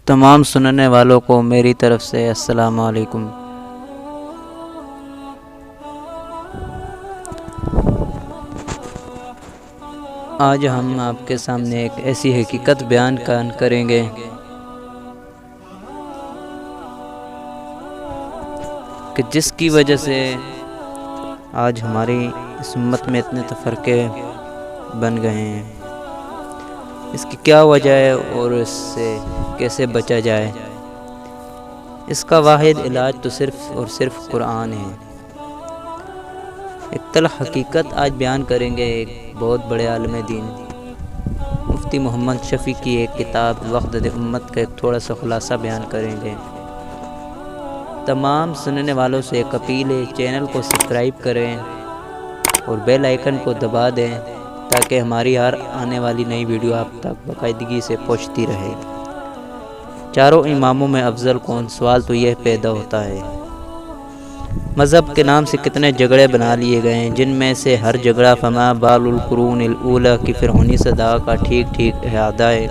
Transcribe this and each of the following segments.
تمام سننے والوں کو میری طرف سے السلام علیکم۔ آج ہم آپ کے سامنے ایک ایسی حقیقت بیان کریں گے کہ جس کی وجہ سے آج ہماری اس امت میں اتنے تفرقے بن گئے ہیں۔ اس کی کیا وجہ ہے اور اس سے کیسے بچا جائے؟ اس کا واحد علاج تو صرف اور صرف قرآن ہے۔ ایک تلخ حقیقت آج بیان کریں گے ایک بہت بڑے عالم دین مفتی محمد شفیع کی ایک کتاب وحدت امت کا ایک تھوڑا سا خلاصہ بیان کریں گے۔ تمام سننے والوں سے ایک اپیل ہے، چینل کو سبسکرائب کریں اور بیل آئیکن کو دبا دیں تاکہ ہماری ہر آنے والی نئی ویڈیو آپ تک باقاعدگی سے پہنچتی رہے۔ چاروں اماموں میں افضل کون؟ سوال تو یہ پیدا ہوتا ہے۔ مذہب کے نام سے کتنے جھگڑے بنا لیے گئے ہیں، جن میں سے ہر جھگڑا فما بال القرون الاولی کی فرعونی صدا کا ٹھیک احاطہ ہے۔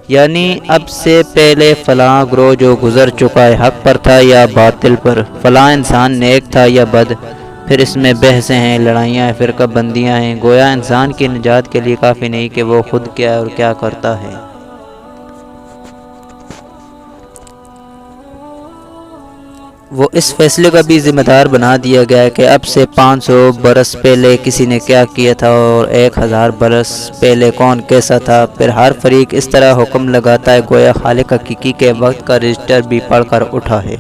یعنی اب سے پہلے فلاں گروہ جو گزر چکا ہے حق پر تھا یا باطل پر، فلاں انسان نیک تھا یا بد، پھر اس میں بحثیں ہیں، لڑائیاں ہیں، فرقہ بندیاں ہیں۔ گویا انسان کی نجات کے لیے کافی نہیں کہ وہ خود کیا اور کیا کرتا ہے۔ وہ اس فیصلے کا بھی ذمہ دار بنا دیا گیا ہے کہ اب سے 500 برس پہلے کسی نے کیا کیا تھا اور 1000 برس پہلے کون کیسا تھا۔ پھر ہر فریق اس طرح حکم لگاتا ہے گویا خالق حقیقی کے وقت کا رجسٹر بھی پڑھ کر اٹھا ہے۔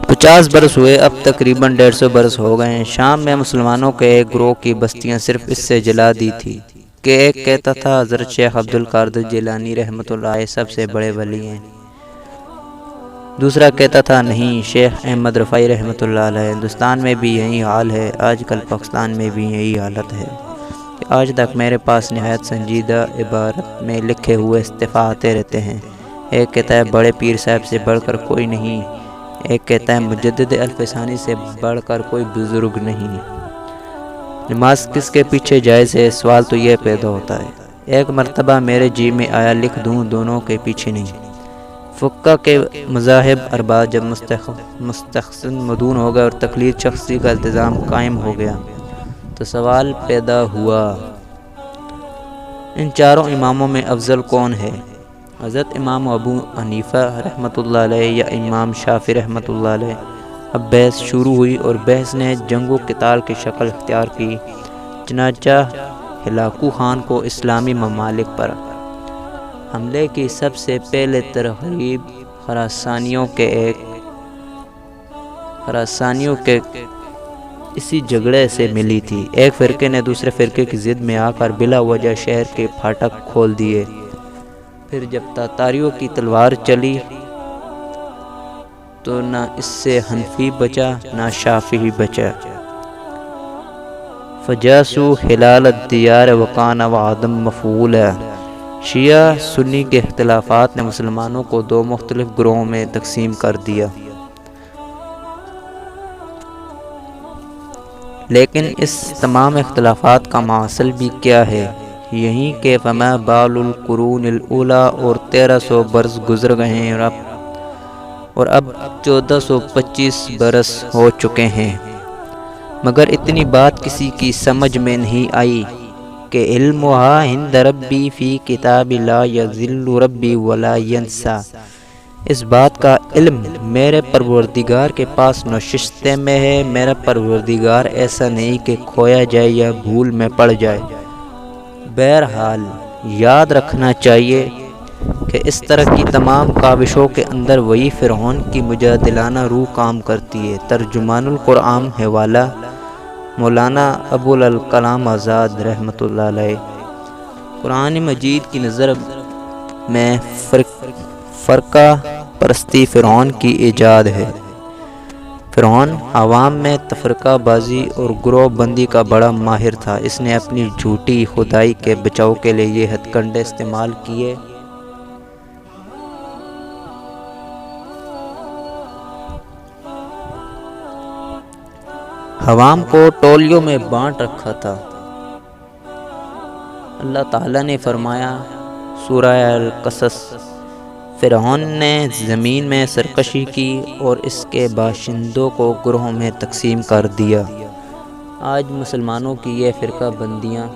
50 برس ہوئے، اب تقریباً 150 برس ہو گئے ہیں۔ شام میں مسلمانوں کے ایک گروہ کی بستیاں صرف اس سے جلا دی تھی کہ ایک کہتا تھا حضرت شیخ عبدالقادر جیلانی رحمۃ اللہ علیہ سب سے بڑے ولی ہیں، دوسرا کہتا تھا نہیں، شیخ احمد رفاعی رحمۃ اللہ علیہ۔ ہندوستان میں بھی یہی حال ہے، آج کل پاکستان میں بھی یہی حالت ہے کہ آج تک میرے پاس نہایت سنجیدہ عبارت میں لکھے ہوئے استعفیٰ آتے رہتے ہیں۔ ایک کہتا ہے بڑے پیر صاحب سے بڑھ کر کوئی نہیں، ایک کہتا ہے مجدد الف ثانی سے بڑھ کر کوئی بزرگ نہیں۔ نماز کس کے پیچھے جائز ہے؟ سوال تو یہ پیدا ہوتا ہے۔ ایک مرتبہ میرے جی میں آیا لکھ دوں دونوں کے پیچھے نہیں۔ فقہ کے مذاہب ارباب جب مستحسن مدون ہو گئے اور تقلید شخصی کا التزام قائم ہو گیا تو سوال پیدا ہوا ان چاروں اماموں میں افضل کون ہے؟ حضرت امام ابو حنیفہ رحمۃ اللہ علیہ یا امام شافعی رحمۃ اللہ علیہ؟ اب بحث شروع ہوئی اور بحث نے جنگ و قتال کی شکل اختیار کی۔ چنانچہ ہلاکو خان کو اسلامی ممالک پر حملے کی سب سے پہلے ترغیب خراسانیوں کے اسی جھگڑے سے ملی تھی۔ ایک فرقے نے دوسرے فرقے کی ضد میں آ کر بلا وجہ شہر کے پھاٹک کھول دیے۔ پھر جب تاتاریوں کی تلوار چلی تو نہ اس سے حنفی بچا نہ شافعی بچا۔ فجاسو حلال الدیار وکان وعدم مفعولا۔ شیعہ سنی کے اختلافات نے مسلمانوں کو دو مختلف گروہوں میں تقسیم کر دیا، لیکن اس تمام اختلافات کا ماصل بھی کیا ہے؟ یہی کہ فما بال القرون الاولی اور 1300 برس گزر گئے ہیں اور اب 1425 برس ہو چکے ہیں، مگر اتنی بات کسی کی سمجھ میں نہیں آئی کہ علمھا عند ربی فی کتاب لا یضل ربی ولا ینسا۔ اس بات کا علم میرے پروردگار کے پاس نشستے میں ہے، میرا پروردگار ایسا نہیں کہ کھویا جائے یا بھول میں پڑ جائے۔ بہرحال یاد رکھنا چاہیے کہ اس طرح کی تمام کاوشوں کے اندر وہی فرعون کی مجادلانہ روح کام کرتی ہے۔ ترجمان القرآن حوالہ مولانا ابوالکلام آزاد رحمۃ اللہ علیہ۔ قرآن مجید کی نظر میں فرقہ پرستی فرعون کی ایجاد ہے۔ فرعون عوام میں تفرقہ بازی اور گروہ بندی کا بڑا ماہر تھا۔ اس نے اپنی جھوٹی خدائی کے بچاؤ کے لیے یہ ہتھ کنڈے استعمال کیے۔ عوام کو ٹولیوں میں بانٹ رکھا تھا اللہ تعالیٰ نے فرمایا سورہ القصص، فرعون نے زمین میں سرکشی کی اور اس کے باشندوں کو گروہوں میں تقسیم کر دیا۔ آج مسلمانوں کی یہ فرقہ بندیاں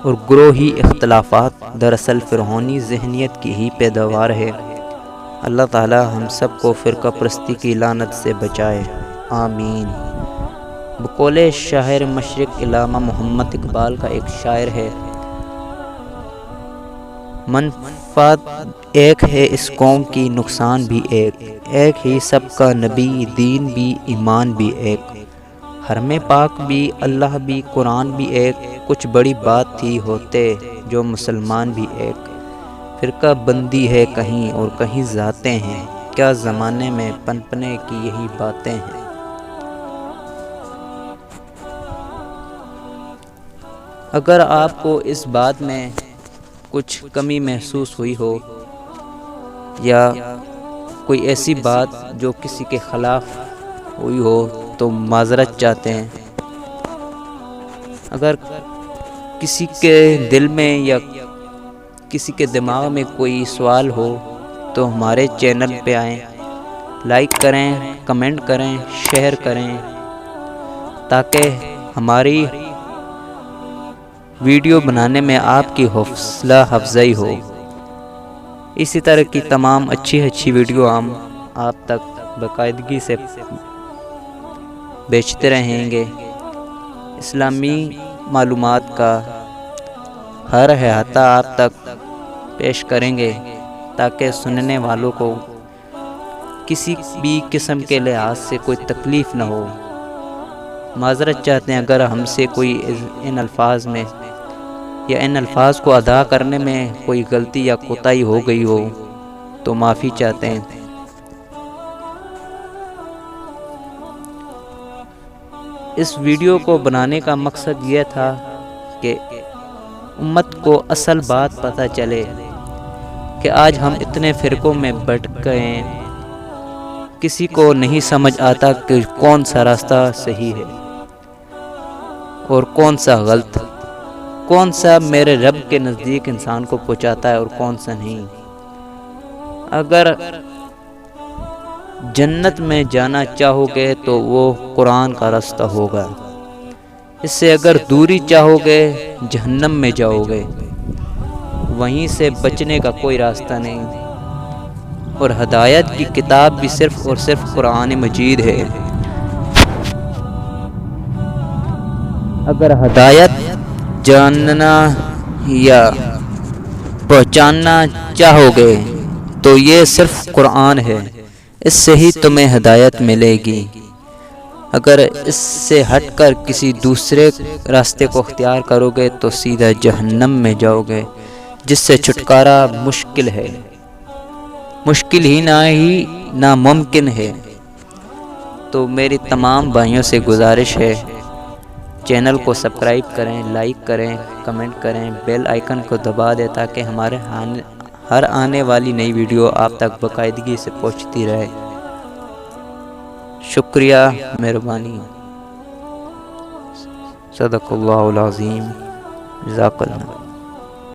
اور گروہی اختلافات دراصل فرعونی ذہنیت کی ہی پیداوار ہے۔ اللہ تعالی ہم سب کو فرقہ پرستی کی لعنت سے بچائے، آمین۔ بقول شاعر مشرق علامہ محمد اقبال کا ایک شاعر ہے، منفعت ایک ہے اس قوم کی، نقصان بھی ایک ہی سب کا، نبی دین بھی ایمان بھی ایک، حرم پاک بھی اللہ بھی قرآن بھی ایک، کچھ بڑی بات تھی ہوتے جو مسلمان بھی ایک، فرقہ بندی ہے کہیں اور کہیں ذاتیں ہیں، کیا زمانے میں پنپنے کی یہی باتیں ہیں۔ اگر آپ کو اس بات میں کچھ کمی محسوس ہوئی ہو یا کوئی ایسی بات جو کسی کے خلاف ہوئی ہو تو معذرت چاہتے ہیں۔ اگر کسی کے دل میں یا کسی کے دماغ میں کوئی سوال ہو تو ہمارے چینل پہ آئیں، لائک کریں، کمنٹ کریں، شیئر کریں تاکہ ہماری ویڈیو بنانے میں آپ کی حوصلہ افزائی ہو۔ اسی طرح کی تمام اچھی ویڈیو ہم آپ تک باقاعدگی سے بیچتے رہیں گے۔ اسلامی معلومات کا ہر احاطہ آپ تک پیش کریں گے تاکہ سننے والوں کو کسی بھی قسم کے لحاظ سے کوئی تکلیف نہ ہو۔ معذرت چاہتے ہیں اگر ہم سے کوئی ان الفاظ میں یا ان الفاظ کو ادا کرنے میں کوئی غلطی یا کوتاہی ہو گئی ہو تو معافی چاہتے ہیں۔ اس ویڈیو کو بنانے کا مقصد یہ تھا کہ امت کو اصل بات پتہ چلے کہ آج ہم اتنے فرقوں میں بٹ گئے ہیں، کسی کو نہیں سمجھ آتا کہ کون سا راستہ صحیح ہے اور کون سا غلط، کون سا میرے رب کے نزدیک انسان کو پہنچاتا ہے اور کون سا نہیں۔ اگر جنت میں جانا چاہو گے تو وہ قرآن کا راستہ ہوگا، اس سے اگر دوری چاہو گے جہنم میں جاؤ گے، وہیں سے بچنے کا کوئی راستہ نہیں۔ اور ہدایت کی کتاب بھی صرف اور صرف قرآن مجید ہے۔ اگر ہدایت جاننا یا پہچاننا چاہو گے تو یہ صرف قرآن ہے، اس سے ہی تمہیں ہدایت ملے گی۔ اگر اس سے ہٹ کر کسی دوسرے راستے کو اختیار کرو گے تو سیدھا جہنم میں جاؤ گے، جس سے چھٹکارا مشکل ہے، مشکل ہی ناممکن ہے۔ تو میری تمام بھائیوں سے گزارش ہے، چینل کو سبسکرائب کریں، لائک کریں، کمنٹ کریں، بیل آئیکن کو دبا دیں تاکہ ہمارے ہر آنے والی نئی ویڈیو آپ تک باقاعدگی سے پہنچتی رہے۔ شکریہ، مہربانی۔ صدق اللہ العظیم، جزاک اللہ۔